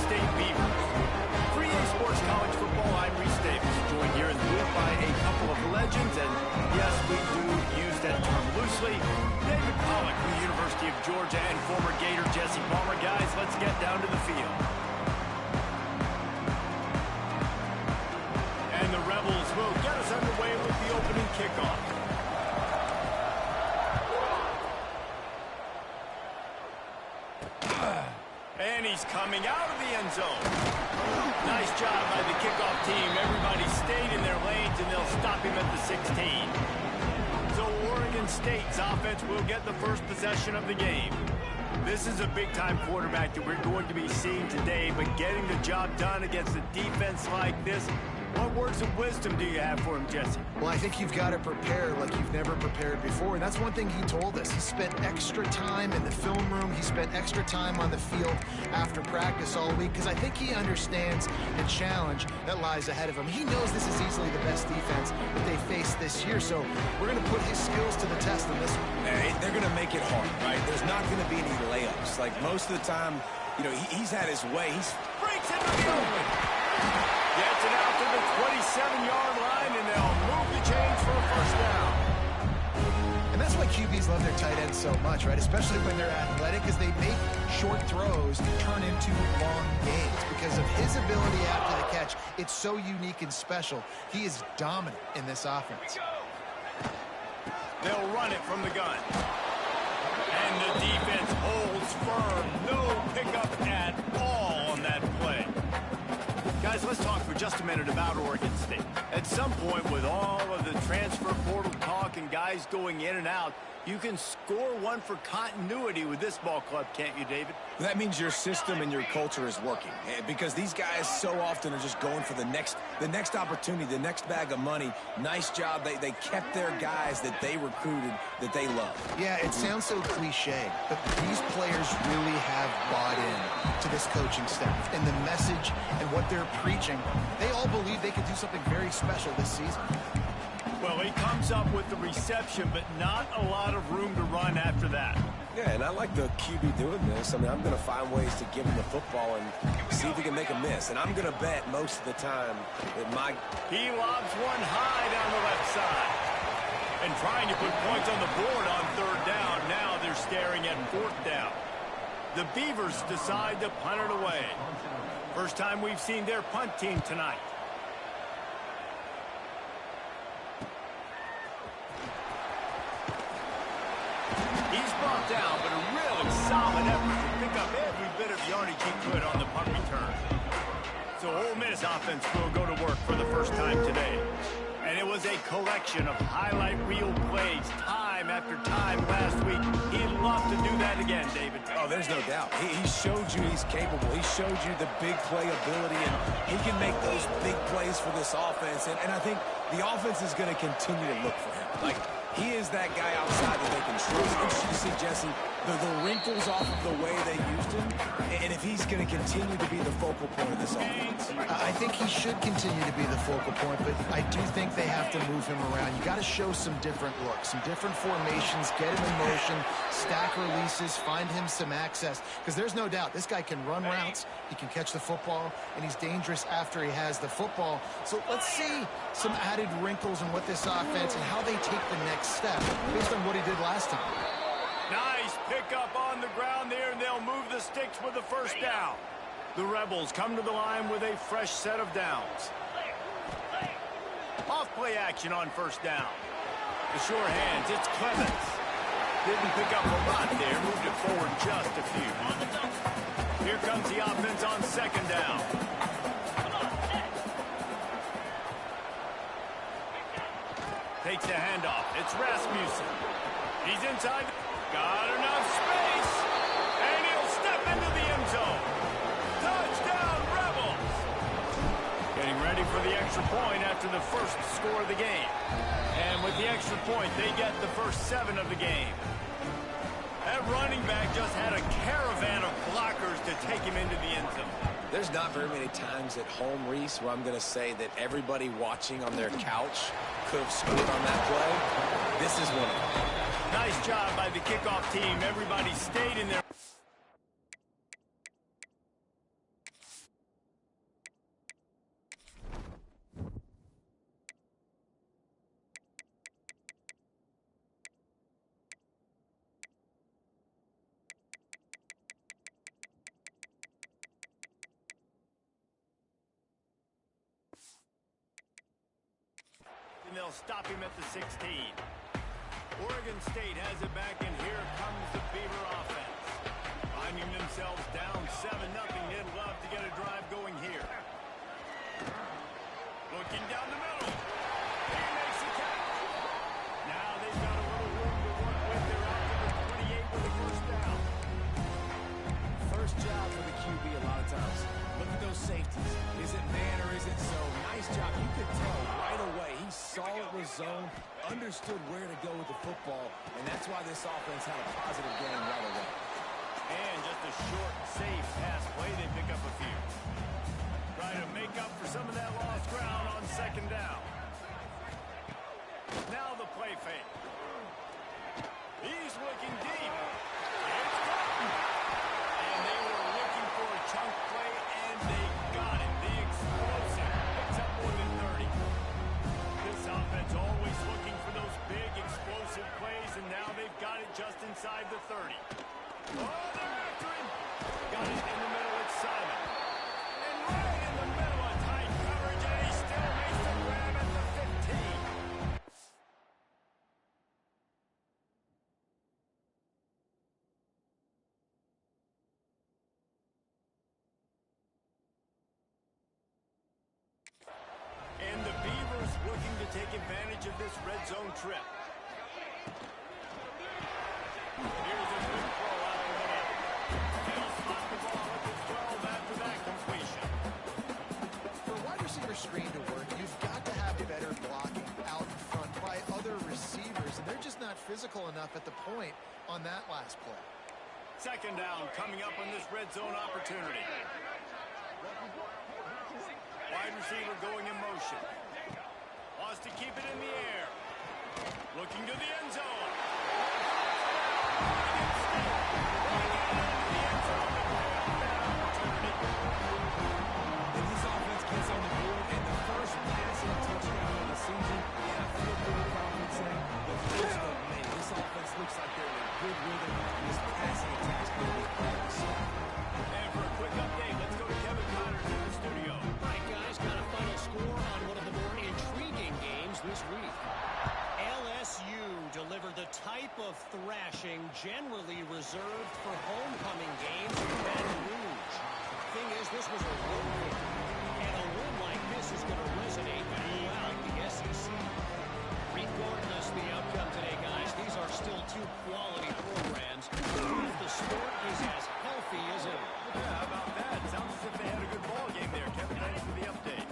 State Beavers. For EA Sports College Football, I'm Reese Davis, joined here in the booth by a couple of legends, and yes, we do use that term loosely. David Pollack from the University of Georgia and former Gator Jesse Palmer. Guys, let's get down to the field. And the Rebels will get us underway with the opening kickoff. And he's coming out of the end zone. Nice job by the kickoff team. Everybody stayed in their lanes, and they'll stop him at the 16. So Oregon State's offense will get the first possession of the game. This is a big-time quarterback that we're going to be seeing today, but getting the job done against a defense like this, what words of wisdom do you have for him, Jesse? Well, I think you've got to prepare like you've never prepared before, and that's one thing he told us. He spent extra time in the film room. He spent extra time on the field after practice all week because I think he understands the challenge that lies ahead of him. He knows this is easily the best defense that they face this year, so we're going to put his skills to the test in this one. They're going to make it hard, right? There's not going to be any layups. Like most of the time, you know, he's had his way. He's breaks into the open. Gets it out to the 27-yard line, and they'll move the chains for a first down. And that's why QBs love their tight ends so much, right? Especially when they're athletic, because they make short throws turn into long gains. Because of his ability after the catch, it's so unique and special. He is dominant in this offense. They'll run it from the gun. And the defense holds firm. No pickup at all on that play. Guys, let's talk for just a minute about Oregon State. At some point, with all of the transfer portal talk and guys going in and out, you can score one for continuity with this ball club, can't you, David? That means your system and your culture is working, because these guys so often are just going for the next opportunity, the next bag of money. Nice job. They kept their guys that they recruited, that they love. Yeah, it sounds so cliche, but these players really have bought in to this coaching staff and the message and what they're preaching. They all believe they could do something very special this season. Well, he comes up with the reception, but not a lot of room to run after that. Yeah, and I like the QB doing this. I mean, I'm going to find ways to give him the football and see if he can make a miss. And I'm going to bet most of the time that He lobs one high down the left side. And trying to put points on the board on third down. Now they're staring at fourth down. The Beavers decide to punt it away. First time we've seen their punt team tonight. He's brought down, but a really solid effort to pick up every bit of yardage he could on the punt return. So Ole Miss offense will go to work for the first time today. And it was a collection of highlight reel plays time after time last week. He'd love to do that again, David. Oh, there's no doubt. He showed you he's capable. He showed you the big play ability, and he can make those big plays for this offense. And I think the offense is going to continue to look for him. Like, he is that guy outside that they can trust. Interesting to see, Jesse, the wrinkles off of the way they used him, and if he's going to continue to be the focal point of this offense. I think he should continue to be the focal point, but I do think they have to move him around. You got to show some different looks, some different formations, get him in motion, stack releases, find him some access, because there's no doubt this guy can run routes, he can catch the football, and he's dangerous after he has the football. So let's see some added wrinkles in what this offense and how they take the next step based on what he did last time. Nice pickup on the ground there, and they'll move the sticks with the first down. The Rebels come to the line with a fresh set of downs. Off-play action on first down. The sure hands, it's Clemens. Didn't pick up a lot there, moved it forward just a few. Here comes the offense on second down. Takes the handoff. It's Rasmussen. He's inside. Got enough space. And he'll step into the end zone. Touchdown, Rebels. Getting ready for the extra point after the first score of the game. And with the extra point, they get the first 7 of the game. That running back just had a caravan of blockers to take him into the end zone. There's not very many times at home, Reese, where I'm going to say that everybody watching on their couch could have scored on that play. This is one of them. Nice job by the kickoff team. Everybody stayed in there. they'll stop him at the 16. Oregon State has it back, and here comes the Beaver offense. Finding themselves down 7-0, they'd love to get a drive going here. Looking down the middle. He makes the catch. Now they've got a little room to work with. They're out to the 28 with a first down. First job for the QB a lot of times. Look at those safeties. Is it man or is it zone? Nice job. You could tell right away. He saw it was zone, understood where to go with the football, and that's why this offense had a positive game right away. And just a short, safe pass play. They pick up a few. Try to make up for some of that lost ground on second down. Now the play fake. He's looking deep. It's caught. And they were looking for a chunk play, and they got it. The explosive picks up more than 30. This offense always looking for those big explosive plays, and now they've got it just inside the 30. Oh, they're after him. Got it in the middle. It's Simon. And right in the middle of tight coverage, and he still makes the grab at the 15. And the Beavers looking to take advantage of this red zone trip. Here's a quick throw out of the middle. He'll spot the ball at the 12 after that completion. For wide receiver screen to work, you've got to have better blocking out in front by other receivers, and they're just not physical enough at the point on that last play. Second down coming up on this red zone opportunity. Wide receiver going in motion. Wants to keep it in the air. Looking to the end zone. And this offense gets on the board, and the first passing touchdown of the season, and I feel pretty confident saying the first of many. This offense looks like they're in a good rhythm, and this passing attack's going to be awesome. And for a quick update, let's go to Kevin Connors in the studio. All right, guys, got a final score on one of the more intriguing games this week. LSU delivered the type of thrashing generally reserved for homecoming games in Baton Rouge. Thing is, this was a road game, and a win like this is going to resonate throughout the SEC. Regardless of the outcome today, guys, these are still two quality programs. The sport is as healthy as ever. Yeah, how about that? Sounds as if they had a good ball game there. Kevin, thanks for the update.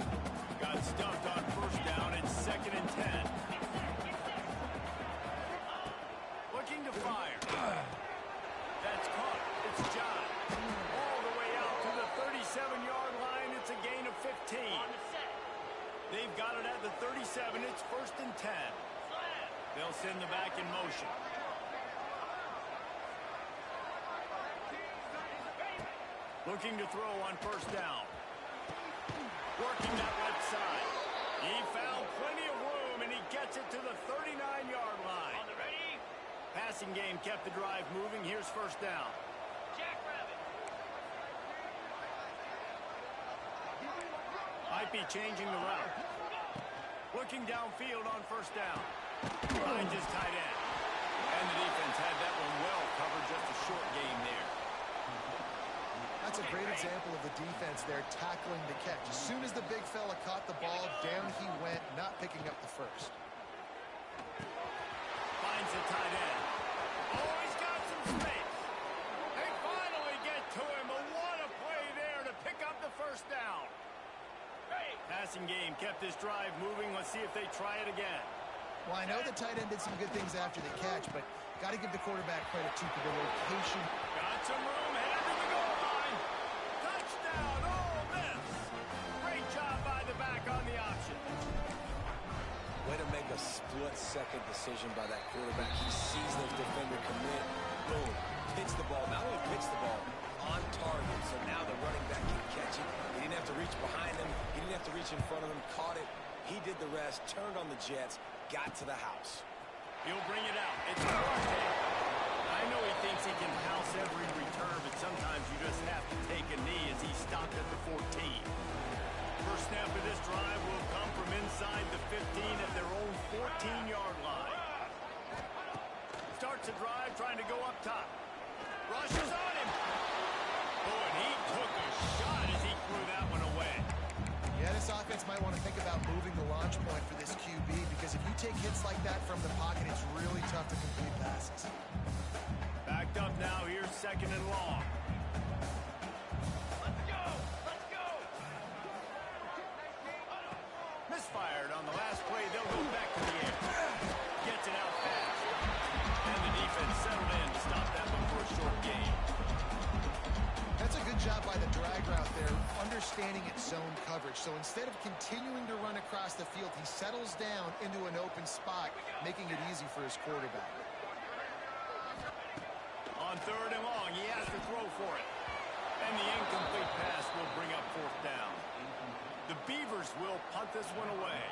Got stuffed on first down. It's 2nd and 10. Looking to fire. That's caught. It's John. All the way out to the 37-yard line. It's a gain of 15. They've got it at the 37. It's 1st and 10. They'll send the back in motion. Looking to throw on first down. Working that left side. He found plenty of room, and he gets it to the 39-yard line. On the ready. Passing game kept the drive moving. Here's first down. Jackrabbit. Might be changing the route. Looking downfield on first down. Finds his tight end. And the defense had that one well covered. Just a short gain there. That's a great example of the defense there tackling the catch. As soon as the big fella caught the ball, down he went, not picking up the first. Finds the tight end. Oh, he's got some space. They finally get to him, but what a play there to pick up the first down. Passing game kept this drive moving. Let's see if they try it again. Well, I know the tight end did some good things after the catch, but got to give the quarterback credit, too, for the location. Got some room, headed to the goal line. Touchdown, Ole Miss. Great job by the back on the option. Way to make a split-second decision by that quarterback. He sees the defender commit. Boom. Hits the ball. Not only hits the ball, on target. So now the running back can catch it. He didn't have to reach behind him. He didn't have to reach in front of him. Caught it. He did the rest. Turned on the Jets. Got to the house. He'll bring it out. It's Forte. I know he thinks he can house every return, but sometimes you just have to take a knee as he stopped at the 14. First snap of this drive will come from inside the 15 at their own 14-yard line. Starts a drive trying to go up top. Rushes on him. Oh, and he took a shot as he threw that one away. Yeah, this offense might want to think about moving the launch point for this QB, because if you take hits like that from the pocket, it's really tough to complete passes. Backed up now. Here's second and long. Let's go! Let's go! Misfired on the last play. They'll go back to the air. Gets it out fast. And the defense settled in to stop that one for a short gain. That's a good job by the drag route there, understanding its zone coverage. So instead of continuing to run across the field, he settles down into an open spot, making it easy for his quarterback. On third and long, he has to throw for it. And the incomplete pass will bring up fourth down. The Beavers will punt this one away.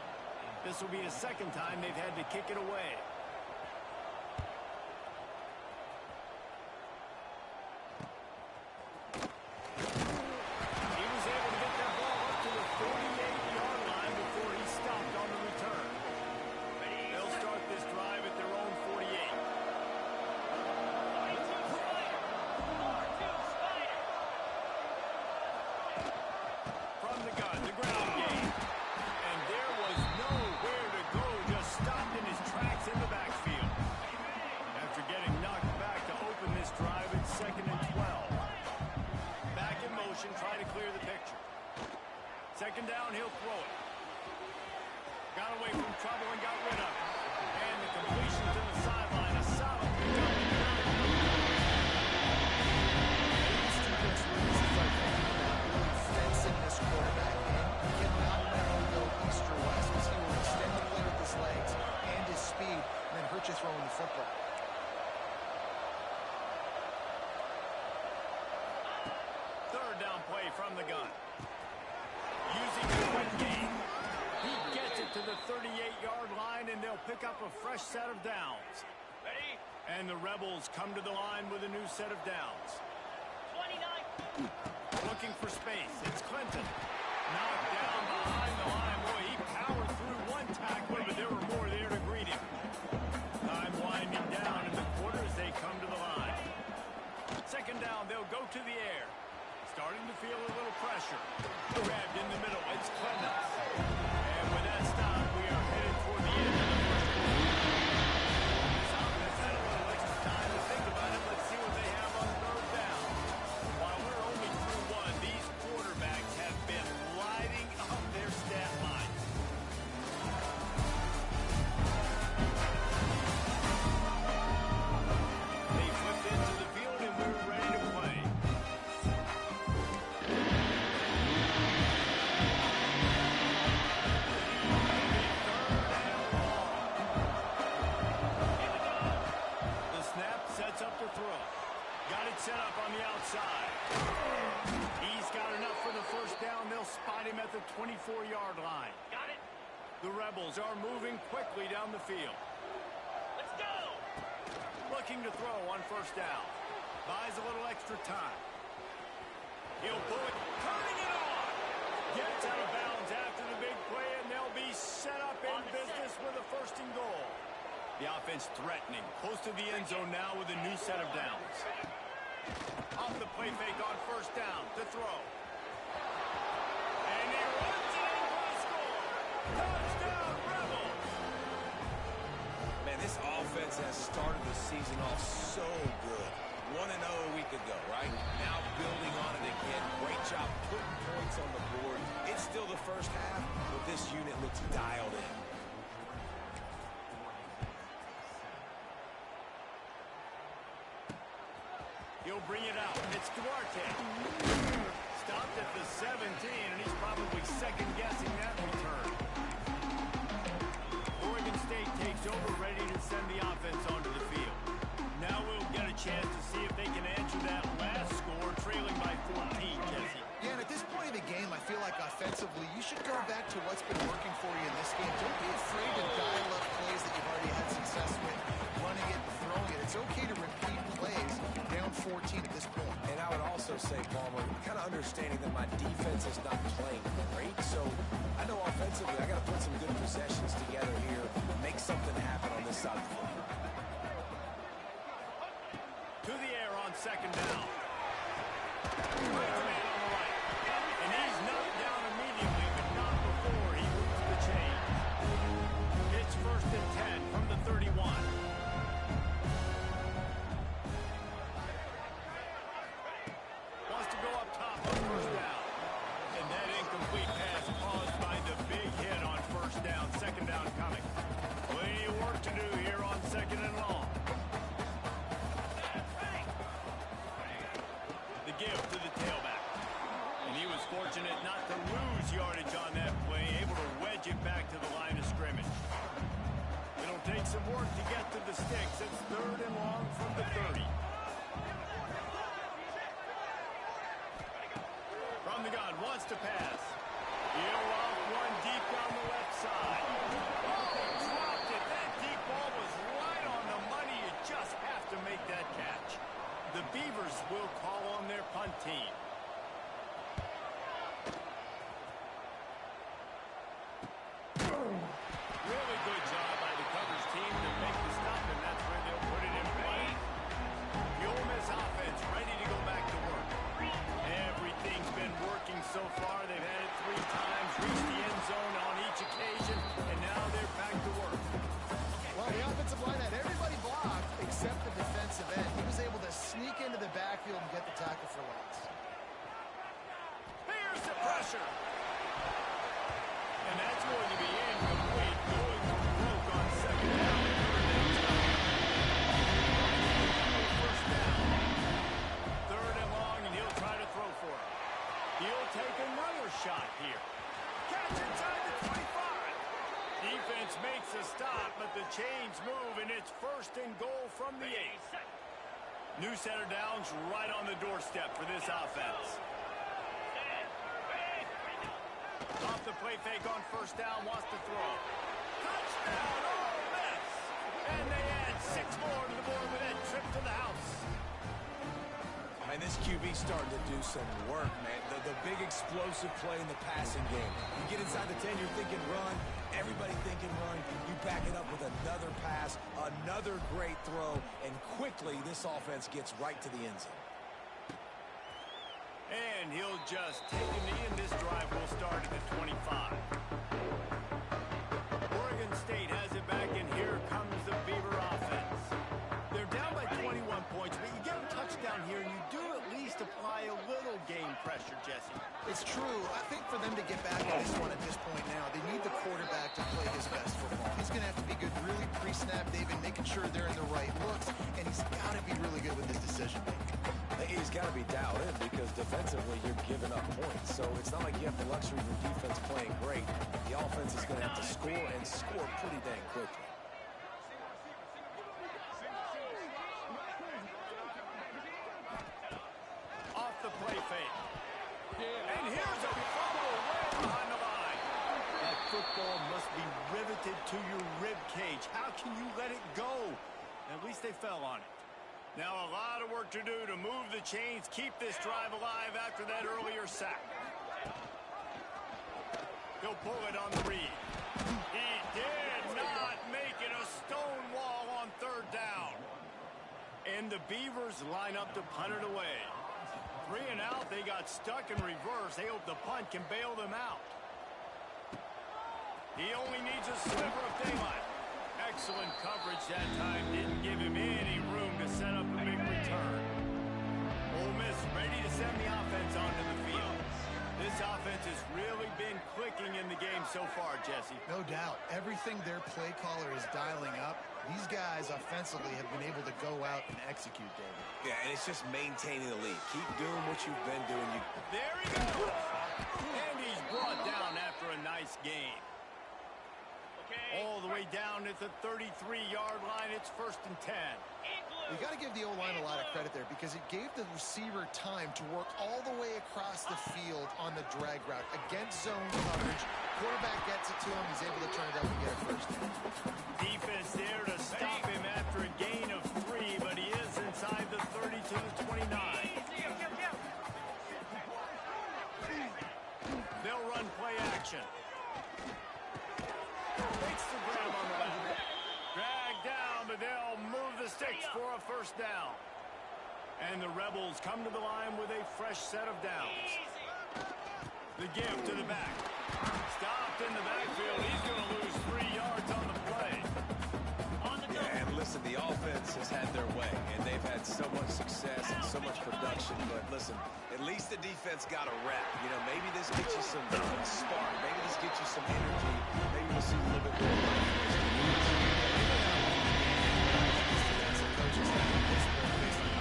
This will be the second time they've had to kick it away. He was able to get that ball up to the 48-yard line before he stopped on the return. They'll start this drive at their own 48. From the gun, the ground game. And there was nowhere to go, just stopped in his tracks in the backfield. After getting knocked back to open this drive, it's second and 12. Back in motion, try to clear the picture. Second down, he'll throw it. Got away from trouble and got rid of it. And the completion to the sideline, a solid pickup. Fencing this quarterback in. He cannot let him go east or west, because he will extend the play with his legs and his speed, and then hurt you throwing the football. Third down play from the gun. Using the quick game. He gets it to the 38-yard line, and they'll pick up a fresh set of downs. Ready? And the Rebels come to the line with a new set of downs. 29. Looking for space. It's Clinton. Knocked down behind the line. Boy, he powered through one tackler, but there were more there to greet him. Time winding down in the quarter as they come to the line. Second down, they'll go to the air. Starting to feel a little pressure. Grabbed in the middle. It's Clemens. And with that stop, we are headed toward the end of the first quarter. This offense had a little extra time to think about it. Let's see what they have on third down. While we're only through one, these quarterbacks have been lighting up their stat line. They flipped into the field, and we're ready to play. The snap sets up the throw. Got it set up on the outside. He's got enough for the first down. They'll spot him at the 24-yard line. Got it. The Rebels are moving quickly down the field. Let's go. Looking to throw on first down. Buys a little extra time. He'll pull it. Turning it on. Gets out of bounds after the big play, and they'll be set up in business with a first and goal. The offense threatening. Close to the end zone now with a new set of downs. Off the play fake on first down to throw. And he runs it in for a score. Touchdown, Rebels. Man, this offense has started the season off so good. 1-0 a week ago, right? Now building on it again. Great job putting points on the board. It's still the first half, but this unit looks dialed in. He'll bring it out. It's Duarte. Stopped at the 17, and he's probably second-guessing that return. Oregon State takes over, ready to send the offense onto the field. Now we'll get a chance to see if they can answer that last score, trailing by 14, Jesse. Yeah, and at this point of the game, I feel like offensively, you should go back to what's been working for you in this game. Don't be afraid to dial up plays that you've already had success with, running it and throwing it. It's okay to repeat plays down 14 at this point. And I would also also say, Palmer, kind of understanding that my defense is not playing great. So I know offensively I got to put some good possessions together here, make something happen on this side of the football. To the air on second down. Finds a man on the right. And he's knocked down immediately, but not before he moves the chains. It's 1st and 10 from the 31. Wants to go up top on 1st down. And that incomplete pass caused by the big hit on 1st down. 2nd down coming. Plenty of work to do here on 2nd and long. The give to the tailback. And he was fortunate not to lose yardage on that play, able to wedge it back to the line of scrimmage. It'll take some work to get to the sticks. It's 3rd and long from the 30. From the gun, wants to pass. He'll off one deep down the left side. Oh, he dropped it. That deep ball was right on the money. You just have to make that catch. The Beavers will call on their punt team. Really good job by the coverage team to make the stop, and that's where they'll put it in play. The Ole Miss offense ready to go back to work. Everything's been working so far. They've had it 3 times, reached the end zone on each occasion, and now they're back to work. Well, the offensive line had everybody blocked except the defensive end. He was able to sneak into the backfield and get the tackle for loss. Here's the pressure. And that's going to be incomplete. Going for broke on 2nd down. 1st down. 3rd and long, and he'll try to throw for it. He'll take another shot here. Catch inside the 25. Defense makes a stop, but the chains move, and it's 1st and goal from the 8. New set of downs right on the doorstep for this offense. Off the play fake on 1st down, wants to throw. Touchdown, Ole Miss! And they add 6 more to the board with that trip to the house. And this QB starting to do some work, man. The big explosive play in the passing game. You get inside the 10, you're thinking run. Everybody thinking run. You back it up with another pass, another great throw, and quickly this offense gets right to the end zone. And he'll just take a knee, and this drive will start at the 25. Oregon State has it back, and here comes the Beaver offense. They're down by 21 points, but you get a touchdown here, and you do at least apply a little game pressure, Jesse. It's true. I think for them to get back on this one at this point now, they need the quarterback to play his best football. He's going to have to be good really pre-snap. They've been making sure they're in the right looks, and he's got to be really good with his decision-making. He's got to be dialed in because defensively you're giving up points. So it's not like you have the luxury of your defense playing great. The offense is going to have to score and score pretty dang quickly. Off the play fake. And here's a fumble way behind the line. That football must be riveted to your rib cage. How can you let it go? At least they fell on it. Now a lot of work to do to move the chains, keep this drive alive after that earlier sack. He'll pull it on the read. He did not make it a stone wall on 3rd down. And the Beavers line up to punt it away. 3 and out, they got stuck in reverse. They hope the punt can bail them out. He only needs a sliver of daylight. Excellent coverage that time. Didn't give him any room to set up a big return. Ole Miss ready to send the offense onto the field. This offense has really been clicking in the game so far, Jesse. No doubt. Everything their play caller is dialing up, these guys offensively have been able to go out and execute, David. Yeah, and it's just maintaining the lead. Keep doing what you've been doing. There he goes. And he's brought down after a nice game. All the way down at the 33-yard line. It's 1st and 10. You got to give the O-line a lot of credit there because it gave the receiver time to work all the way across the field on the drag route against zone coverage. Quarterback gets it to him. He's able to turn it up and get a 1st down. Defense there to stop him after a gain of 3, but he is inside the 30 to the 29. sticks for a first down. And the Rebels come to the line with a fresh set of downs. The give to the back. Stopped in the backfield. He's going to lose 3 yards on the play. Yeah, and listen, the offense has had their way, and they've had so much success and so much production. But listen, at least the defense got a rep. You know, maybe this gets you some spark. Maybe this gets you some energy. Maybe we'll see a little bit more.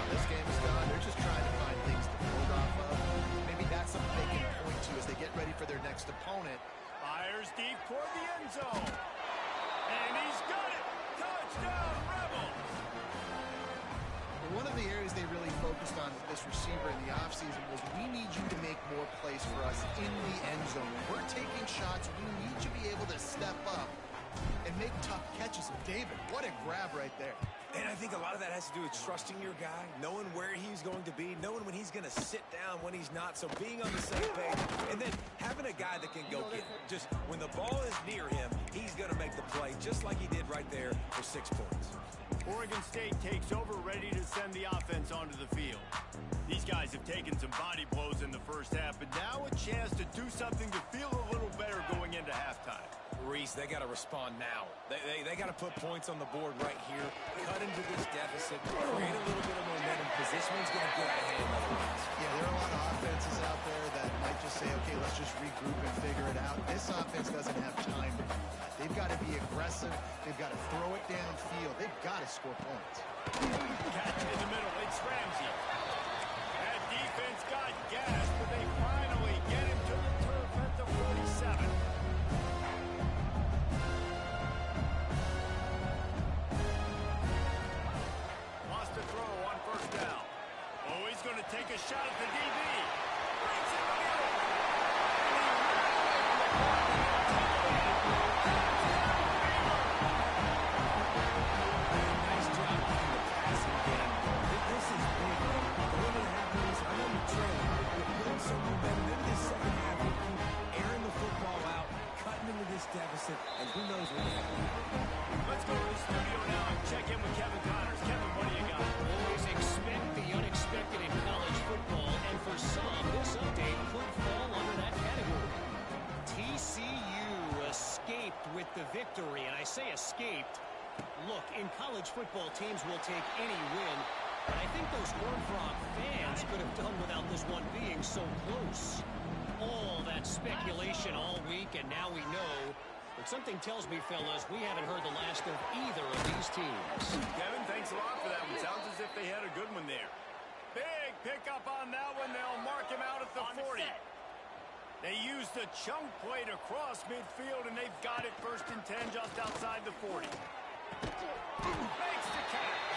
This game is done. They're just trying to find things to build off of. Maybe that's something they can point to as they get ready for their next opponent. Fires deep toward the end zone. And he's got it. Touchdown, Rebels. One of the areas they really focused on with this receiver in the offseason was we need you to make more plays for us in the end zone. When we're taking shots, we need you to be able to step up and make tough catches. David, what a grab right there. And I think a lot of that has to do with trusting your guy, knowing where he's going to be, knowing when he's going to sit down, when he's not. So being on the same page, and then having a guy that can go get it. Just when the ball is near him, he's going to make the play, just like he did right there for 6 points. Oregon State takes over, ready to send the offense onto the field. These guys have taken some body blows in the first half, but now a chance to do something to feel a little better going into halftime. Reese, they got to respond now. They got to put points on the board right here, cut into this deficit, create a little bit of momentum, because this one's going to get out of hand otherwise. Yeah, there are a lot of offenses out there that might just say, okay, let's just regroup and figure it out. This offense doesn't have time to do that. They've got to be aggressive. They've got to throw it downfield. They've got to score points. Catch in the middle. It's Ramsey. That defense got gas, but they finally get him to the turf at the 47. Lost a throw on first down. Oh, he's going to take a shot at the DB. Breaks it middle. Nice job on the passing game. This is big. Going to happen is I'm on the train. We're putting some momentum in this second half. We keep airing the football out, cutting into this deficit, and who knows what will happen. Let's go to the studio now and check in with Kevin Connors. Kevin, what do you got? Always expect the unexpected in college football, and for some, this update could fall under that category. TCU escaped with the victory, and I say escaped. Look, in college football, teams will take any win, but I think those Horned Frog fans could have done without this one being so close. All that speculation all week, and now we know. But something tells me, fellas, we haven't heard the last of either of these teams. Kevin, thanks a lot for that one. Sounds as if they had a good one there. Big pickup on that one. They'll mark him out at the 40. They used the chunk play to cross midfield, and they've got it 1st and 10 just outside the 40. Makes the catch.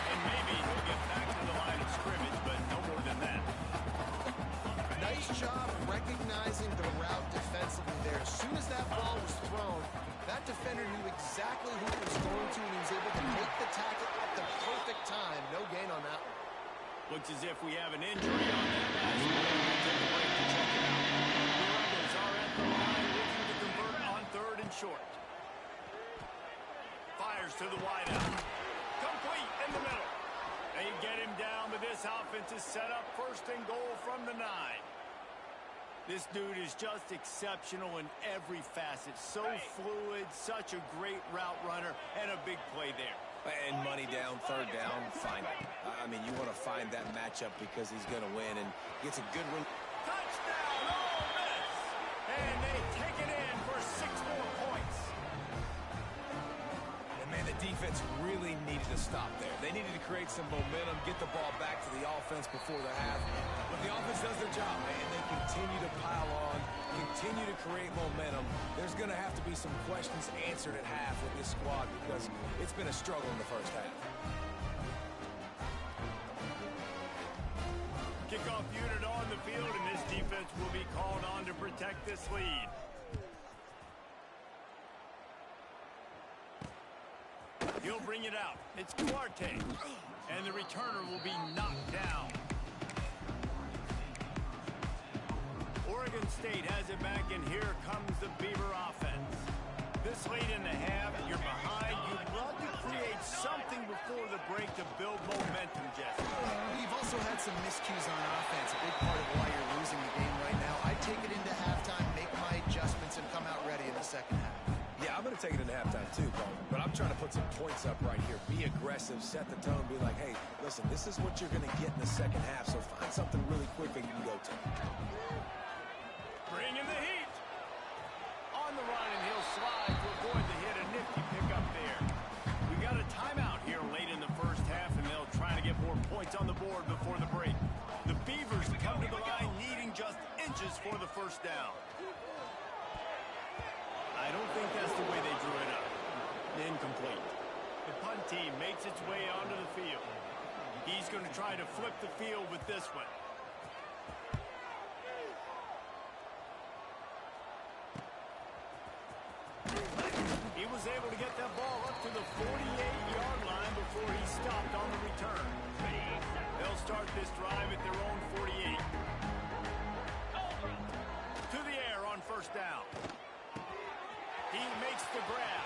And maybe he'll get back to the line of scrimmage, but no more than that. Nice job recognizing the route defensively there. As soon as that ball was thrown, that defender knew exactly who it was going to, and he was able to make the tackle at the perfect time. No gain on that one. Looks as if we have an injury on that last one. We'll take a break to check it out. The Rebels are at the line looking to convert on 3rd and short. Fires to the wideout. Complete in the middle. They get him down, but this offense is set up 1st and goal from the 9. This dude is just exceptional in every facet. So fluid, such a great route runner, and a big play there. And money down, 3rd down, find it. I mean, you want to find that matchup because he's going to win and gets a good one. Touchdown, Ole Miss! And they take it in for 6 more points. And man, the defense really needed to stop there. They needed to create some momentum, get the ball back to the offense before the half. But the offense does their job, and they continue to pile on, continue to create momentum. There's going to have to be some questions answered at half with this squad because it's been a struggle in the first half. Kickoff unit on the field, and this defense will be called on to protect this lead. He'll bring it out. It's Duarte, and the returner will be knocked down. Oregon State has it back, and here comes the Beaver offense. This late in the half, you're behind. You'd love to create needed something before the break to build momentum, Jesse. You've also had some miscues on offense, a big part of why you're losing the game right now. I take it into halftime, make my adjustments, and come out ready in the second half. Yeah, I'm going to take it into halftime too, Coleman. But I'm trying to put some points up right here. Be aggressive, set the tone, be like, hey, listen, this is what you're going to get in the second half, so find something really quick that you can go to. Bring in the heat. On the run, and he'll slide to avoid the hit. A nifty pickup there. We got a timeout here late in the first half, and they'll try to get more points on the board before the break. The Beavers come to the line needing just inches for the first down. I don't think that's the way they drew it up. Incomplete. The punt team makes its way onto the field. He's going to try to flip the field with this one. He was able to get that ball up to the 48-yard line before he stopped on the return. They'll start this drive at their own 48. To the air on first down. He makes the grab.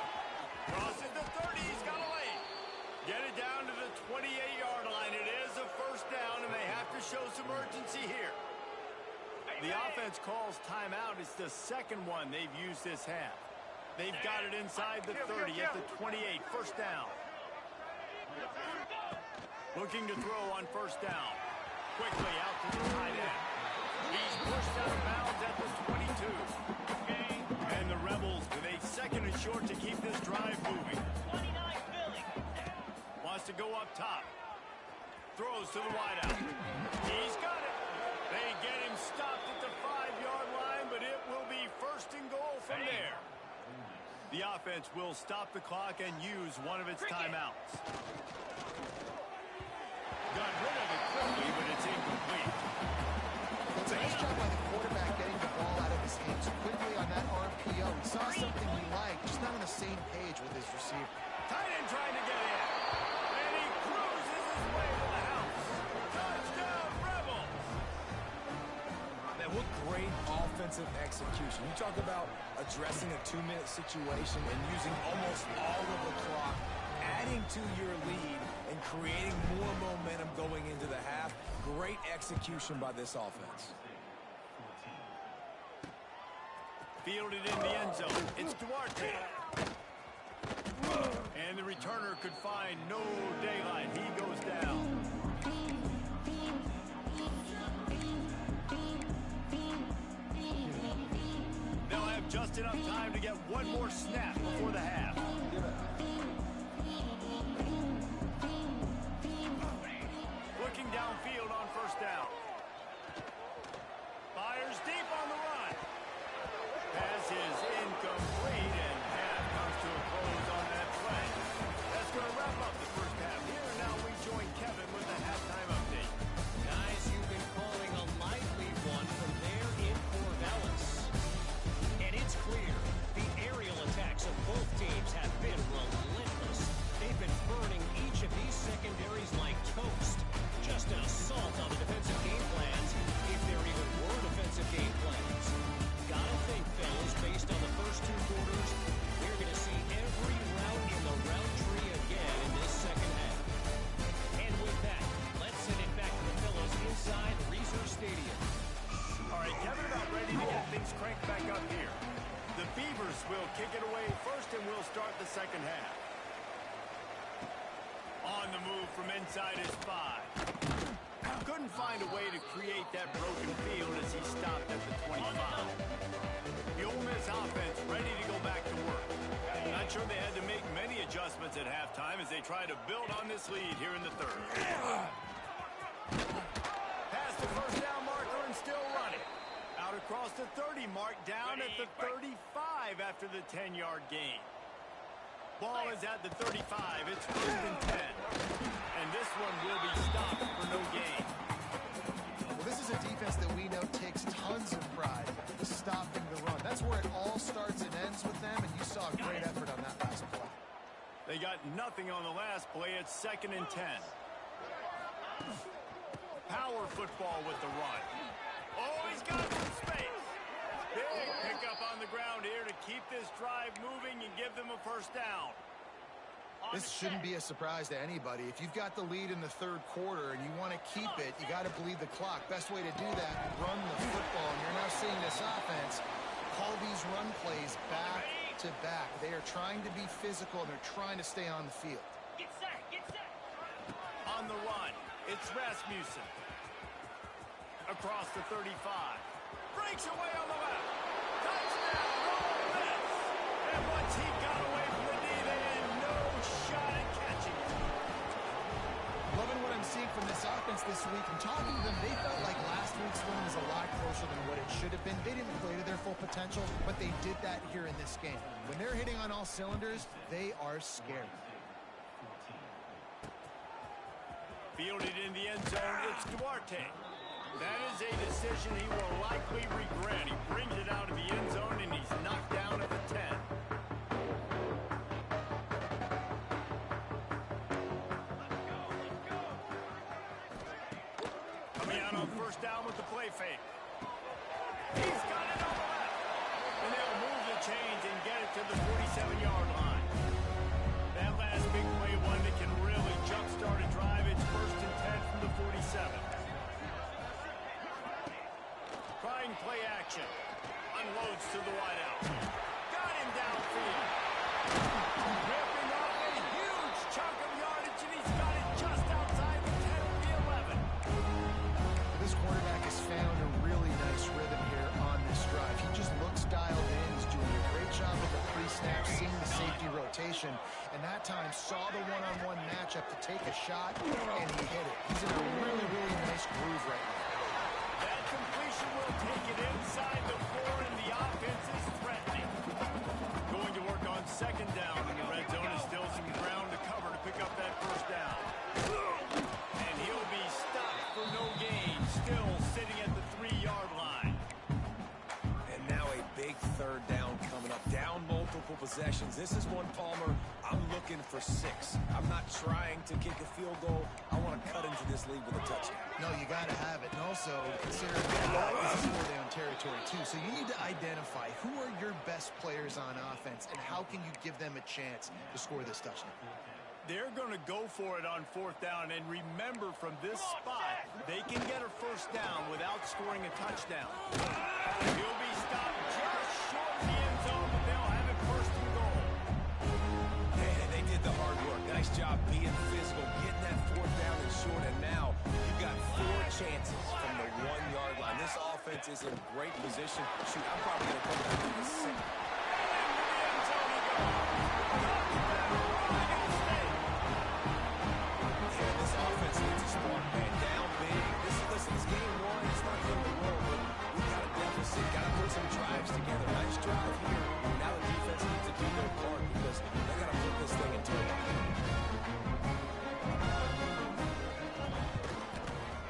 Crosses the 30. He's got a lane. Get it down to the 28-yard line. It is a first down, and they have to show some urgency here. The offense calls timeout. It's the second one they've used this half. They've got it inside the 30 at the 28. First down. Looking to throw on first down. Quickly out to the tight end. He's pushed out of bounds at the 22. And the Rebels with a second and short to keep this drive moving. Wants to go up top. Throws to the wideout. He's got it. They get him stopped at the 5-yard line, but it will be first and goal from there. The offense will stop the clock and use one of its timeouts. Got rid of it quickly, but it's incomplete. It's a nice job by the quarterback getting the ball out of his hands quickly on that RPO. He saw something he liked, just not on the same page with his receiver. Tight end trying to get in. And he cruises his way to the house. Touchdown, Rebels! Man, what great offensive execution. You talk about addressing a 2-minute situation and using almost all of the clock, adding to your lead, and creating more momentum going into the half. Great execution by this offense. Fielded in the end zone. It's Duarte. And the returner could find no daylight. He goes down. They'll have just enough time to get one more snap before the half. Looking downfield on first down. Fires deep on the run. Pass is incomplete, and half comes to a close on that play. That's going to wrap up the first half here, and now we join Kevin with the halftime update. Guys, you've been calling a lively one from there in Corvallis. And it's clear, the aerial attacks of both teams have been relentless. They've been burning each of these secondaries like toast. Just an assault on the defensive game plans, if there even were defensive game plans. Gotta think, fellas, based on the first 2 quarters, we're going to see every route in the route tree again in this second half. And with that, let's send it back to the fellas inside Reser Stadium. All right, Kevin, about ready to get things cranked back up here. The Beavers will kick it away first, and we'll start the second half. On the move from inside his 5. Couldn't find a way to create that broken field as he stopped at the 25. The Ole Miss offense ready to go back to work. Not sure they had to make many adjustments at halftime as they try to build on this lead here in the third. Past the first down marker and still running. Out across the 30 mark, down at the 35 after the 10-yard gain. Ball is at the 35. It's first and 10. And this one will be stopped for no gain. Well, this is a defense that we know takes tons of pride in stopping the run. That's where it all starts and ends with them, and you saw a great effort on that last play. They got nothing on the last play. It's second and 10. Power football with the run. Oh, he's got some space. Big pickup on the ground here to keep this drive moving and give them a first down. This shouldn't be a surprise to anybody. If you've got the lead in the third quarter and you want to keep it, you got to bleed the clock. Best way to do that, run the football. And you're now seeing this offense call these run plays back to back. They are trying to be physical, and they're trying to stay on the field. Get set, get set. On the run, it's Rasmussen. Across the 35. Breaks away on the left. Touchdown, Ole Miss. And once he got away from the knee, they had no shot at catching it. Loving what I'm seeing from this offense this week. I'm talking to them. They felt like last week's win was a lot closer than what it should have been. They didn't play to their full potential, but they did that here in this game. When they're hitting on all cylinders, they are scary. Fielded in the end zone, it's Duarte. That is a decision he will likely regret. He brings it out of the end zone, and he's knocked down at the 10. Coming out on first down with the play fake. He's got it on the left. And they'll move the chains and get it to the 47-yard line. That last big play, one that can really jumpstart a drive. It's 1st and 10 from the 47. Trying play action. Unloads to the wideout. Got him downfield. Ripping off a huge chunk of yardage, and he's got it just outside the 10 of the 11. This quarterback has found a really nice rhythm here on this drive. He just looks dialed in. He's doing a great job with the pre-snap, seeing the safety rotation, and that time saw the one-on-one matchup to take a shot, and he hit it. He's in a really, really nice groove right now. That completion will take it inside the 4, and the offense is threatening. Going to work on second down in the red zone. Is still some ground to cover to pick up that first down. And he'll be stopped for no gain, still sitting at the 3-yard line. And now a big third down coming up. Down multiple possessions. This is one, Palmer, I'm looking for 6. I'm not trying to kick a field goal. I want to cut into this lead with a touchdown. No, you got to have it. And also, consider this is four-down territory, too. So you need to identify who are your best players on offense and how can you give them a chance to score this touchdown. They're going to go for it on 4th down. And remember, from this spot, they can get a first down without scoring a touchdown. He'll be stopped just short of the end zone, but they'll have it 1st and goal. And they did the hard work. Nice job being physical, getting that 4th down and short. And now you've got 4 chances from the 1-yard line. This offense is in great position. Shoot, I'm probably going to come back to the 6th. This offense needs a spark, man. Down big. Listen, it's game 1. It's not the end of the world, but we got a deficit. Got to put some drives together. Nice drive here. Now the defense needs to do their part because they got to put this thing into it.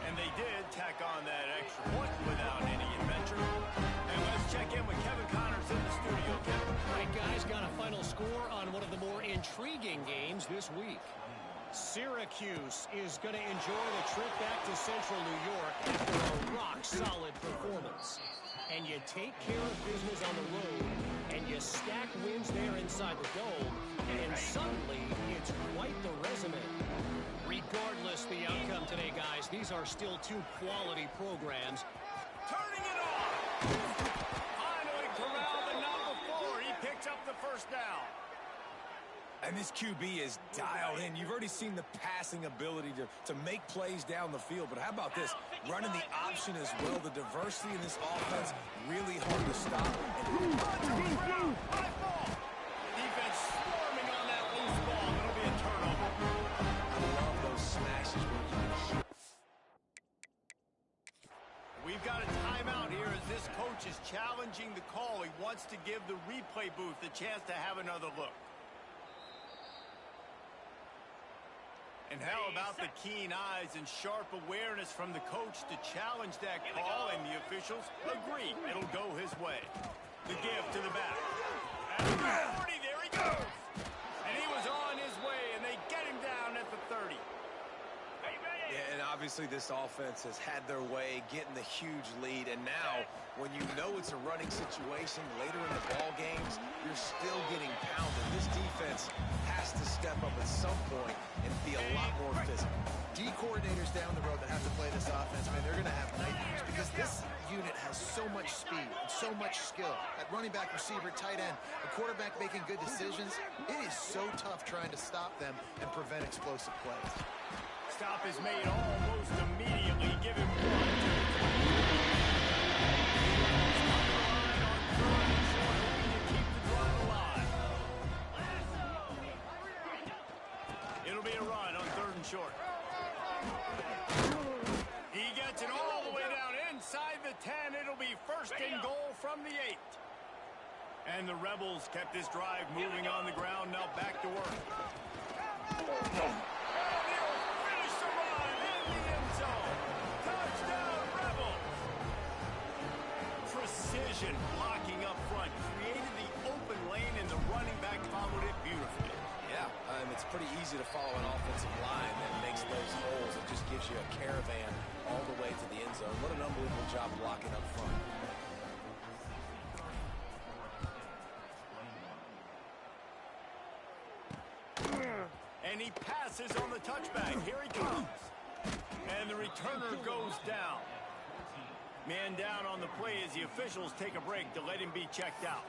And they did tack on that extra point without any adventure. And let's check in with Kevin Connors in the studio. Kevin. All right, guys, got a final score on one of the more intriguing games this week. Syracuse is going to enjoy the trip back to Central New York after a rock-solid performance. And you take care of business on the road, and you stack wins there inside the dome, and suddenly it's quite the resume. Regardless the outcome today, guys, these are still 2 quality programs. Turning it off. Finally corralled, and not before. He picks up the first down. And this QB is dialed in. You've already seen the passing ability to make plays down the field. But how about this? Running the option as well. The diversity in this offense, really hard to stop. High ball. Defense swarming on that loose ball. It'll be a turnover. I love those smashes where you can hit. We've got a timeout here as this coach is challenging the call. He wants to give the replay booth a chance to have another look. And how about the keen eyes and sharp awareness from the coach to challenge that call, and the officials agree it'll go his way. The give to the back. At the 40, there he goes. And he was on his way, and they get him down at the 30. Yeah, and Obviously, this offense has had their way, getting the huge lead, and now when you know it's a running situation later in the ball games, you're still getting pounded. This defense has to step up at some point and be a lot more physical. D coordinators down the road that have to play this offense, man, they're going to have nightmares because this unit has so much speed and so much skill. At running back, receiver, tight end, a quarterback making good decisions, it is so tough trying to stop them and prevent explosive plays. Stop is made almost immediately. Give him one. Keep the drive alive. It'll be a run on 3rd and short. He gets it all the way down inside the 10. It'll be 1st and goal from the 8. And the Rebels kept this drive moving on the ground. Now back to work. Precision blocking up front, created the open lane, and the running back followed it beautifully. Yeah, it's pretty easy to follow an offensive line that makes those holes. It just gives you a caravan all the way to the end zone. What an unbelievable job blocking up front. And he passes on the touchback. Here he comes. And the returner goes down. Man down on the play as the officials take a break to let him be checked out.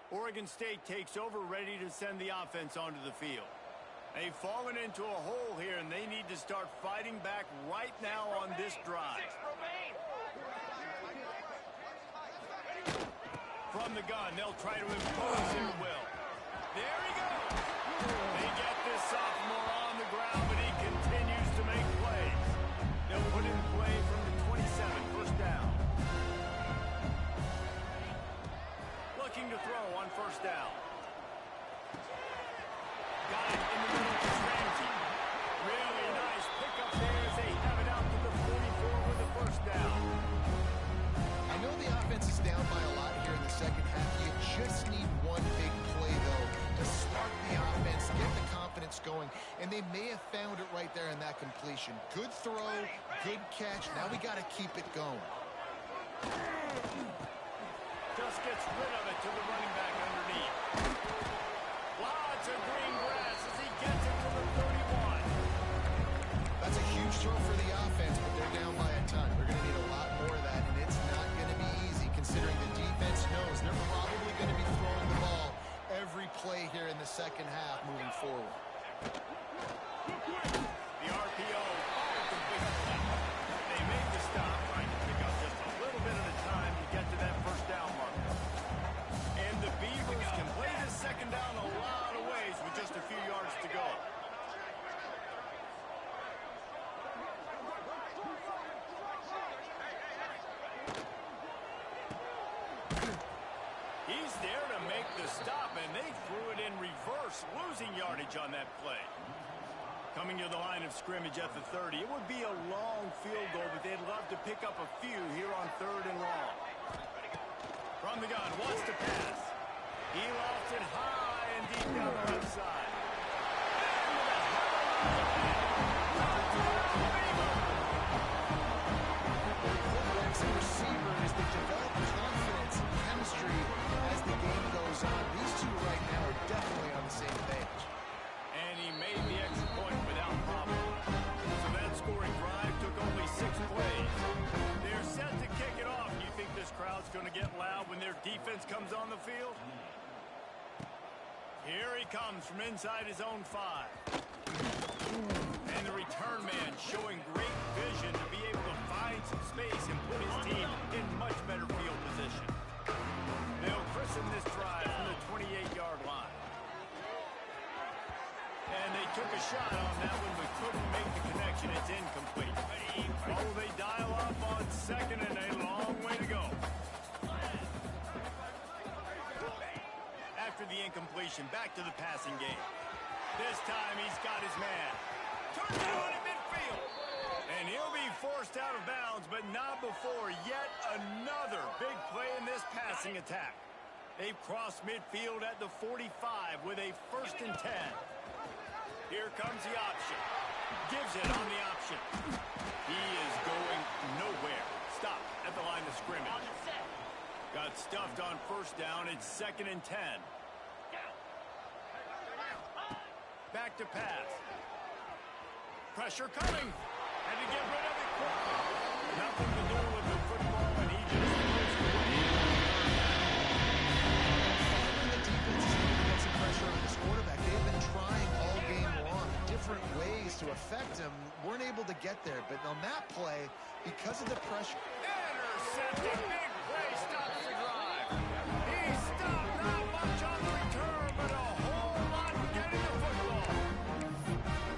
Oregon State takes over, ready to send the offense onto the field. They've fallen into a hole here, and they need to start fighting back right now on this drive. From the gun, they'll try to impose their will. There he goes. They get this sophomore on the ground, but he continues to make plays. They'll put in play from the 27, 1st down. Looking to throw on 1st down. Got it in the middle to Ramsey. Really nice pickup there as they have it out to the 44 with the 1st down. I know the offense is down by a lot here in the second half. You just need one big play, though, to spark the offense, get the confidence going, and they may have found it right there in that completion. Good throw, good catch. Now we got to keep it going. Just gets rid of it to the running back underneath. Lots of green grass as he gets it to the 31. That's a huge throw for the offense, but they're down by a ton. They're going to need a lot more of that, and it's not going to be easy considering the defense knows they're probably going to be throwing the ball every play here in the second half moving forward. The RPO they made the stop, trying to pick up just a little bit at a time to get to that 1st down marker. And the Beavers can play this 2nd down a lot of ways with just a few yards to go. He's there to make the stop, and they threw it in reverse, losing yardage on that play. Coming to the line of scrimmage at the 30. It would be a long field goal, but they'd love to pick up a few here on 3rd and long. From the gun, wants to pass. He lofts it high and deep down the left side. Quarterbacks and receivers, they develop confidence and chemistry as the game goes on. These two right now are definitely on the same page. And he made the extra point without problem. So that scoring drive took only 6 plays. They're set to kick it off. You think this crowd's going to get loud when their defense comes on the field? Here he comes from inside his own 5. And the return man showing great vision to be able to find some space and put his team in much better field position. They'll christen this drive from the 28-yard line. And they took a shot on that one, but couldn't make the connection. It's incomplete. Oh, they dial up on 2nd and a long way to go. After the incompletion, back to the passing game. This time he's got his man. Turns it on in midfield. field. And he'll be forced out of bounds, but not before yet another big play in this passing attack. They've crossed midfield at the 45 with a 1st and 10. Here comes the option. Gives it on the option. He is going nowhere. Stop at the line of scrimmage. Got stuffed on 1st down. It's 2nd and 10. Back to pass. Pressure coming. And to get rid of it quickly. Nothing to do with the football, and he just throws it away. The defense is able to get some pressure on this quarterback. They've been trying all game long, different ways to affect him. Weren't able to get there, but on that play, because of the pressure. Intercepted. Big play stops the drive. He stopped not much on the return, but a whole lot getting the football.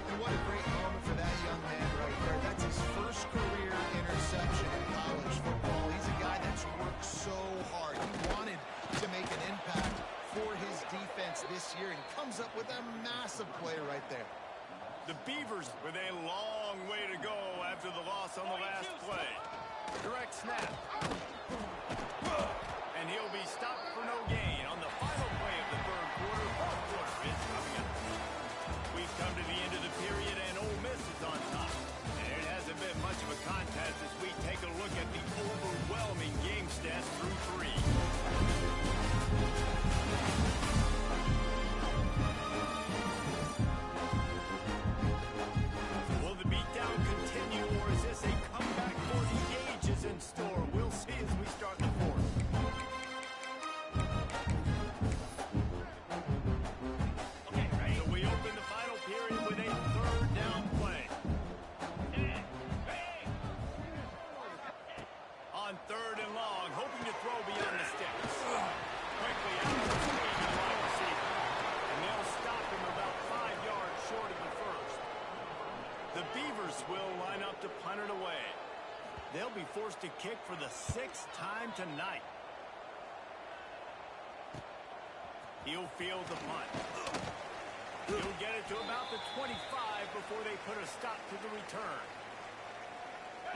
And what a great moment for that young man right there. That's his first career interception in college football. He's a guy that's worked so hard. He wanted to make an impact for his defense this year and comes up with a massive play right there. The Beavers with a long way to go after the loss on the last play. Direct snap. And he'll be stopped for no gain on the final play of the 3rd quarter. 4th quarter is coming up. We've come to the end of the period, and Ole Miss is on top. And it hasn't been much of a contest as we take a look at the overwhelming game stats through 3. Will the beatdown continue, or is this a comeback for the ages in store? We'll see as we start the 4th. So we open the final period with a 3rd down play. On 3rd and long, hoping to throw beyond the sticks. Quickly out of the screen to the wide receiver. And they'll stop him about 5 yards short of the 1st. The Beavers will line up to punt it away. They'll be forced to kick for the 6th time tonight. He'll field the punt. He'll get it to about the 25 before they put a stop to the return.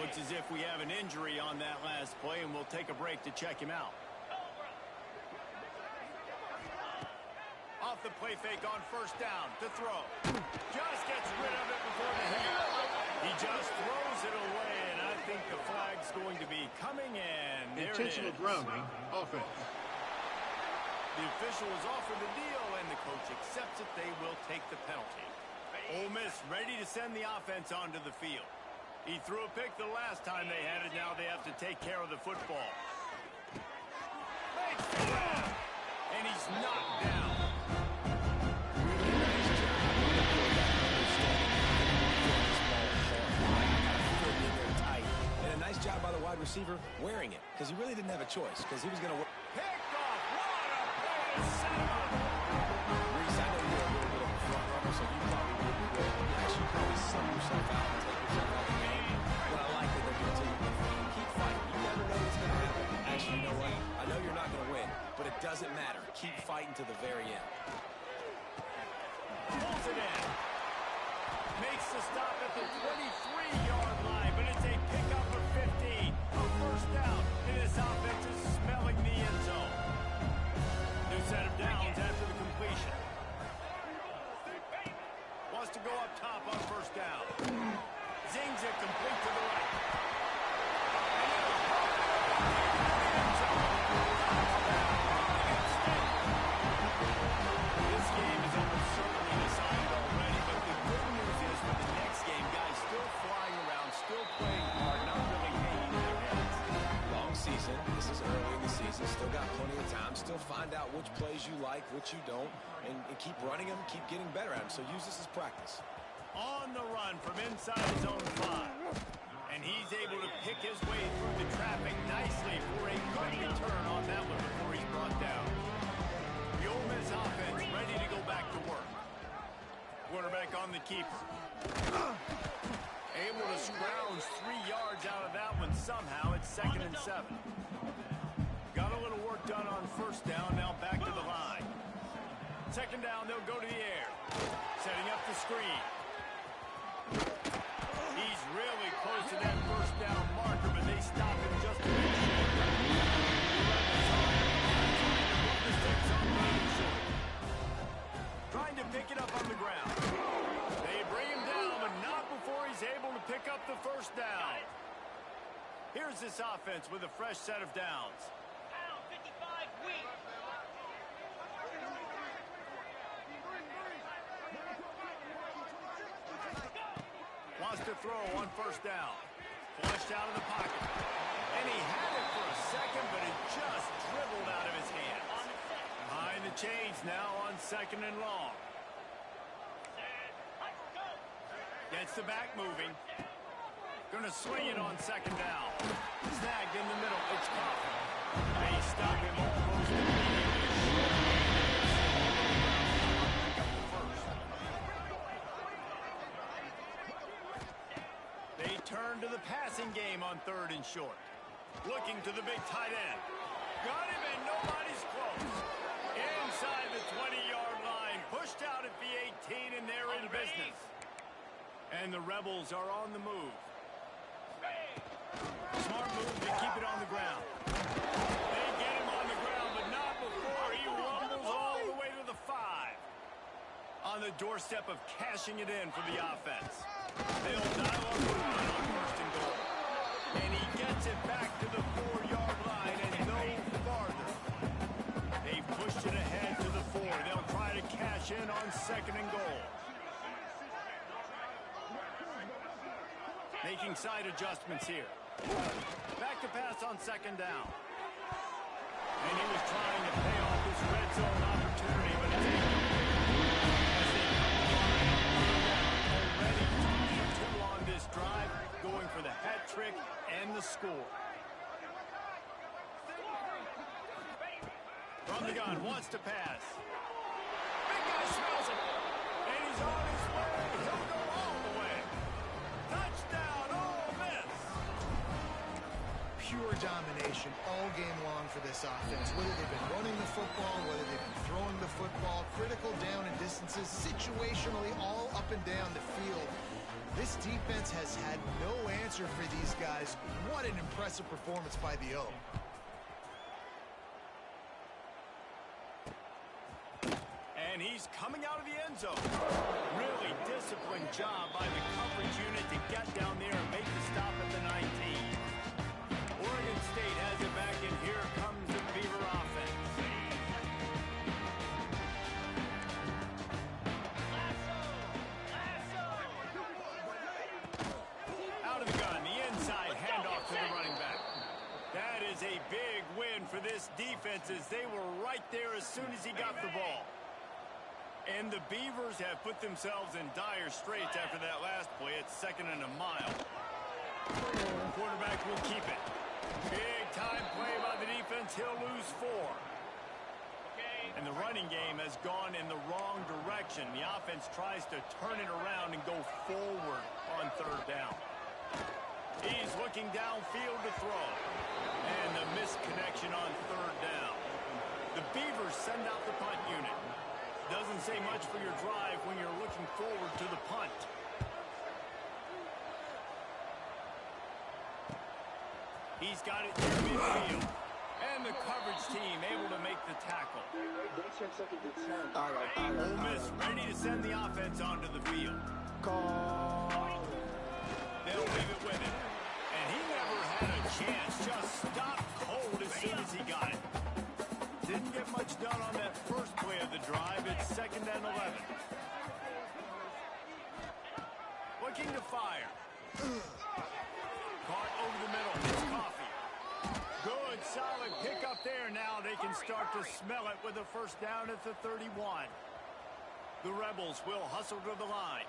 Looks as if we have an injury on that last play, and we'll take a break to check him out. Off the play fake on 1st down to throw. Just gets rid of it before the hit. He just throws it away, and I think the flag's going to be coming in. There Intentional it is. grounding, offense. The official is offered the deal, and the coach accepts it. They will take the penalty. Ole Miss ready to send the offense onto the field. He threw a pick the last time they had it. Now they have to take care of the football. Makes the grab, and he's knocked down. And a nice job by the wide receiver wearing it, because he really didn't have a choice, because he was going to work. Picked off. What a play to set him up. Reese, I know you're a little bit of a front runner, so you probably actually probably sub yourself out and take yourself out of the game. But I like that they're continuing to fight. Keep fighting. You never know what's going to happen. Actually, you know what? I know you're not going to win, but it doesn't matter. Keep fighting to the very end. Pulls it in. Makes the stop at the 23-yard line, but it's a pickup of 15. A 1st down, and this offense is smelling the end zone. New set of downs after the completion. Wants to go up top on 1st down. Zings it complete to the right. And it'll pop it into the end zone. This game is almost certainly decided already, but the good news is for the next game, guys still flying around, still playing hard, not really hanging their heads. Long season. This is early in the season. Still got plenty of time. Still find out which plays you like, which you don't, and keep running them, keep getting better at them. So use this as practice. On the run from inside his own 5. And he's able to pick his way through the traffic nicely for a good return on that one before he's brought down. The Ole Miss offense ready to go back to work. Quarterback on the keeper. Able to scrounge 3 yards out of that one somehow. It's 2nd and 7. Got a little work done on 1st down. Now back to the line. 2nd down, they'll go to the air. Setting up the screen. He's really close to that first down marker, but they stop him just a bit short. The sticks on third and short. Trying to pick it up on the ground. They bring him down, but not before he's able to pick up the first down. Here's this offense with a fresh set of downs. Wants to throw on first down. Flushed out of the pocket. And he had it for a second, but it just dribbled out of his hands. Behind the chains now on second and long. Gets the back moving. Gonna swing it on second down. Snagged in the middle. It's Coffin. They stop him almost immediately. They turn to the passing game on third and short. Looking to the big tight end. Got him and nobody's close. Inside the 20-yard line. Pushed out at the 18 and they're in business. And the Rebels are on the move. Smart move to keep it on the ground. They get him on the ground, but not before he rumbles all the way to the 5. On the doorstep of cashing it in for the offense. They'll dial up the run on first and goal. And he gets it back to the 4-yard line and no farther. They pushed it ahead to the 4. They'll try to cash in on second and goal. Making side adjustments here. Back to pass on second down. And he was trying to pay off this red zone opportunity, but it's already 2 on this drive, going for the hat trick and the score. From the gun, wants to pass. Big guy smells it. And he's on his way. He'll go all the way. Touchdown, Ole Miss. Pure domination all game long for this offense. Whether they've been running the football, whether they've been throwing the football, critical down and distances, situationally all up and down the field. This defense has had no answer for these guys. What an impressive performance by the O. And he's coming out of the end zone. Really disciplined job by the coverage unit to get down there and make the stop at the 19. Oregon State has it back, and here comes the Beaver offense. Out of the gun, the inside handoff to the running back. That is a big win for this defense as they were right there as soon as he got the ball. And the Beavers have put themselves in dire straits after that last play. It's second and a mile. Quarterback will keep it. Big time play by the defense. He'll lose 4. And the running game has gone in the wrong direction. The offense tries to turn it around and go forward on third down. He's looking downfield to throw. And the misconnection on third down. The Beavers send out the punt unit. Doesn't say much for your drive when you're looking forward to the punt. He's got it near midfield. And the coverage team able to make the tackle. Ole Miss ready to send the offense onto the field. They'll leave it with him. And he never had a chance. Just stopped cold as soon as he got it. Didn't get much done on that first play of the drive. It's second and 11. Looking to fire. Caught over the middle. It's Coffee. Good, solid pickup there. Now they can start to smell it with a first down at the 31. The Rebels will hustle to the line.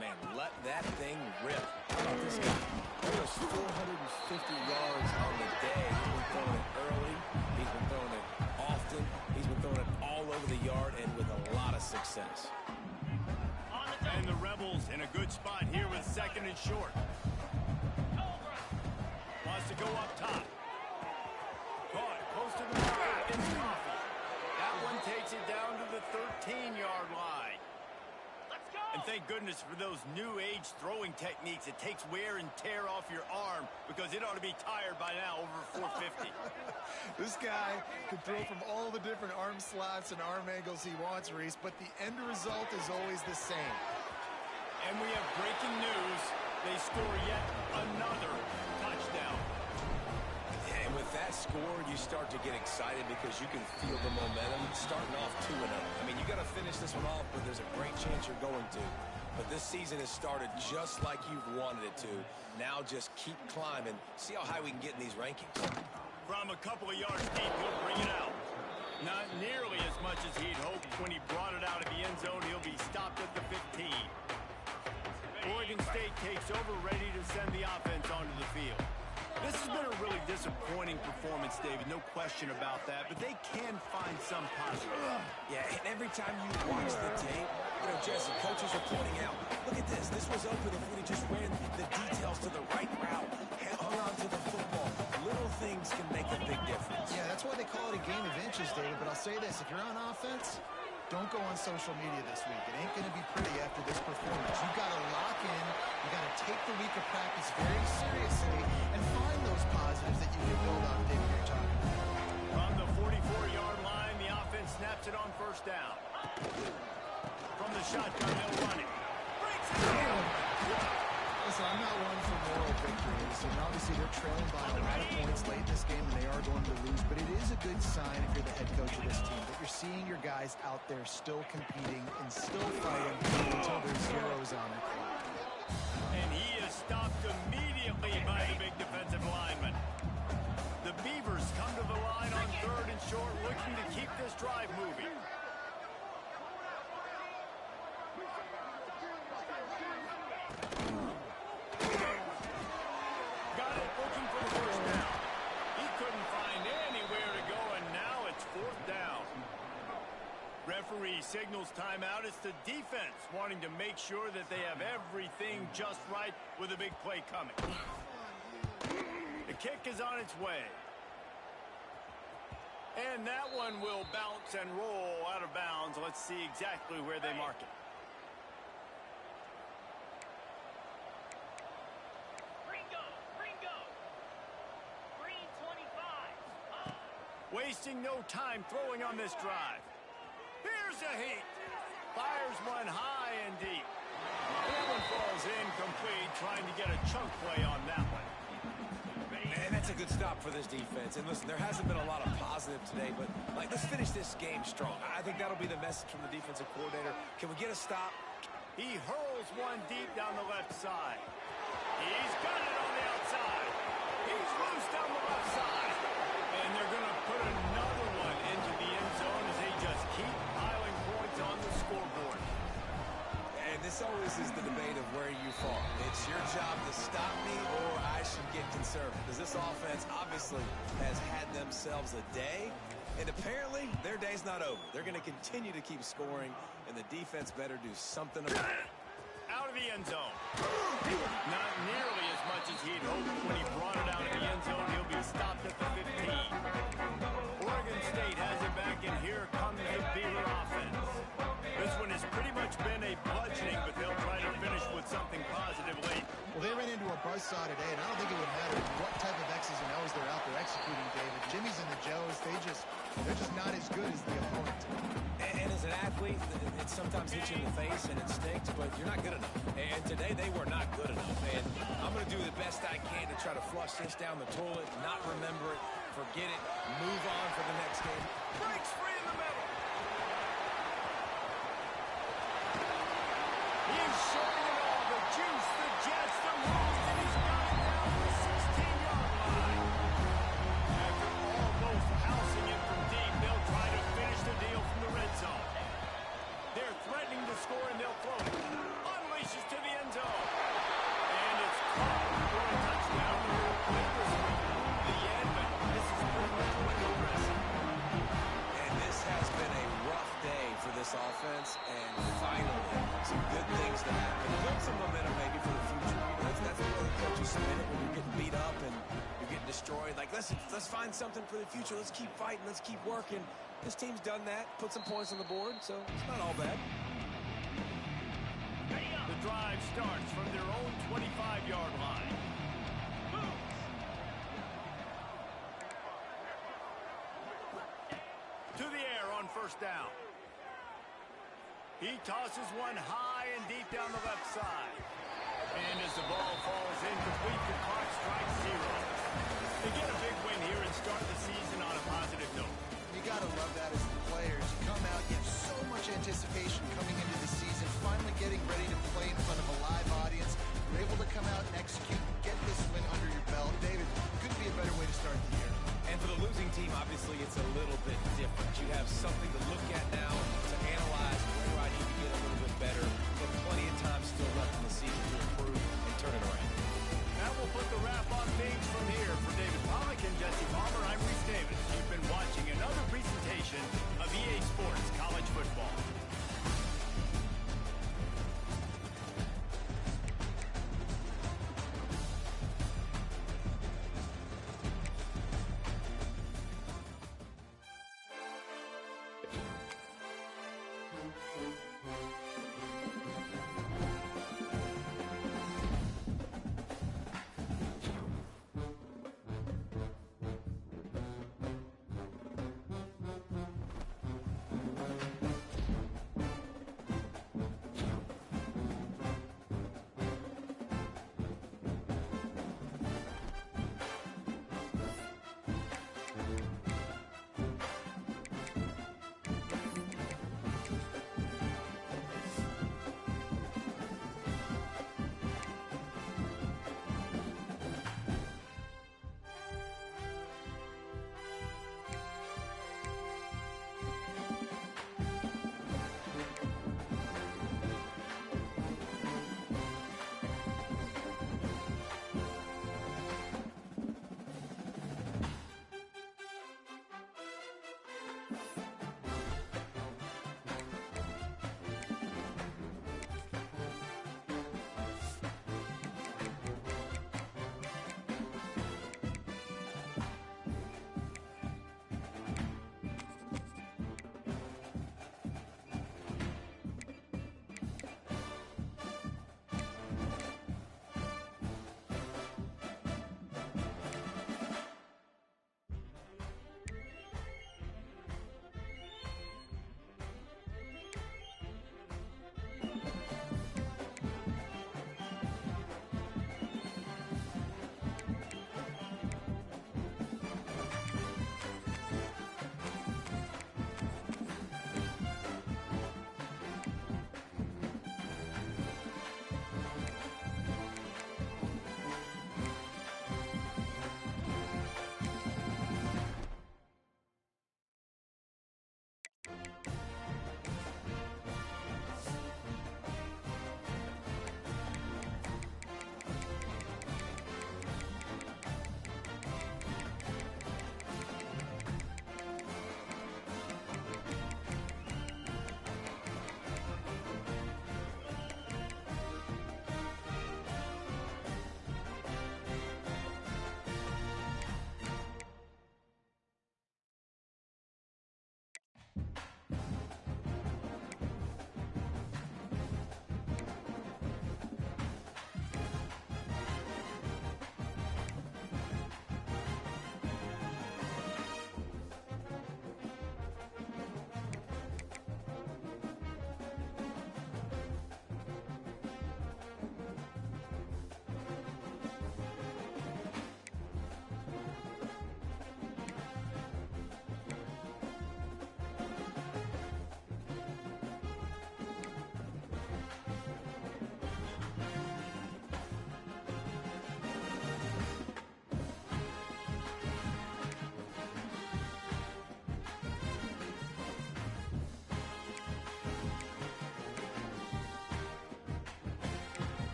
Man, let that thing rip. How about this guy? Almost 450 yards on the day. He's been throwing it early. He's been throwing it often. He's been throwing it all over the yard and with a lot of success. And the Rebels in a good spot here with second and short. Wants to go up top. Caught close to the marker. It's Coffee. That one takes it down to the 13-yard line. And And thank goodness for those new age throwing techniques. It takes wear and tear off your arm because it ought to be tired by now over 450. This guy can throw from all the different arm slots and arm angles he wants, Reese, but the end result is always the same. And we have breaking news. They score yet another touchdown. And with that score, you start to get excited because you can feel the momentum starting off 2-0. I mean, you got to finish this one off, but there's a great chance you're going to. But this season has started just like you've wanted it to. Now just keep climbing. See how high we can get in these rankings. From a couple of yards deep, he'll bring it out. Not nearly as much as he'd hoped when he brought it out of the end zone. He'll be stopped at the 15. Oregon State takes over, ready to send the offense onto the field. This has been a really disappointing performance, David, no question about that, but they can find some positive. Yeah, and every time you watch the tape, Jesse, coaches are pointing out, look at this. This was open if we just ran the details to the right route, hung on to the football. Little things can make a big difference. Yeah, that's why they call it a game of inches, David, but I'll say this. If you're on offense, don't go on social media this week. It ain't going to be pretty after this performance. You've got to lock in. You've got to take the week of practice very seriously and find those positives that you can build on, David, you're talking about. From the 44-yard line, the offense snaps it on first down. From the shotgun, they'll run it. Breaks it down. Listen, I'm not one for moral victories, and obviously they're trailing by a lot of points late in this game, and they are going to lose, but it is a good sign if you're the head coach of this team that you're seeing your guys out there still competing and still fighting until there's zeros on the clock. And he is stopped immediately by the big defensive lineman. The Beavers come to the line on third and short, looking to keep this drive moving. Got it, looking for the first down. He couldn't find anywhere to go, and now it's fourth down. Referee signals timeout. It's the defense wanting to make sure that they have everything just right with a big play coming. The kick is on its way. And that one will bounce and roll out of bounds. Let's see exactly where they mark it. Wasting no time throwing on this drive. Here's a heat. Fires one high and deep. That one falls incomplete, trying to get a chunk play on that one. Man, that's a good stop for this defense. And listen, there hasn't been a lot of positive today, but let's finish this game strong. I think that'll be the message from the defensive coordinator. Can we get a stop? He hurls one deep down the left side. He's got it on the outside. He's loose down the left side. And they're going to put another one into the end zone as they just keep piling points on the scoreboard. And this always is the debate of where you fall. It's your job to stop me or I should get conservative. Because this offense obviously has had themselves a day. And apparently their day's not over. They're going to continue to keep scoring. And the defense better do something about it. Out of the end zone. Not nearly as much as he'd hoped when he brought it out of the end zone. He'll be stopped at the 15. Oregon State has it back, and here comes the Beaver offense. This one has pretty much been a bludgeoning, but they'll try to finish with something positive late. Well, they ran into a buzzsaw today, and I don't think it would matter what type of X's and O's they're out there executing, David. Jimmy's and the Joes, they're just not as good as the opponent. And as an athlete, it sometimes hits you in the face and it stinks, but you're not good enough. And today they were not good enough. And I'm going to do the best I can to try to flush this down the toilet, not remember it, forget it, move on for the next game. Breaks free in the middle. He's showing it all, the juice, the jets, the moves, and he's got it down to the 16-yard line. After almost housing it from deep, they'll try to finish the deal from the red zone. They're threatening to score, and they'll throw it. Unleashes to the end zone. And it's caught for a touchdown. Play this one through the end, but this is pretty much window dressing. And this has been a rough day for this offense, and finally, some good things to happen. Build some momentum maybe for the future. That's the way the coaches spin it when you're getting beat up and you're getting destroyed. Like, let's find something for the future. Let's keep fighting. Let's keep working. This team's done that, put some points on the board, so it's not all bad. drive starts from their own 25-yard line. To the air on first down. He tosses one high and deep down the left side. And as the ball falls incomplete, the clock strikes 0. They get a big win here and start the season on a positive note. You got to love that as the players. You come out, you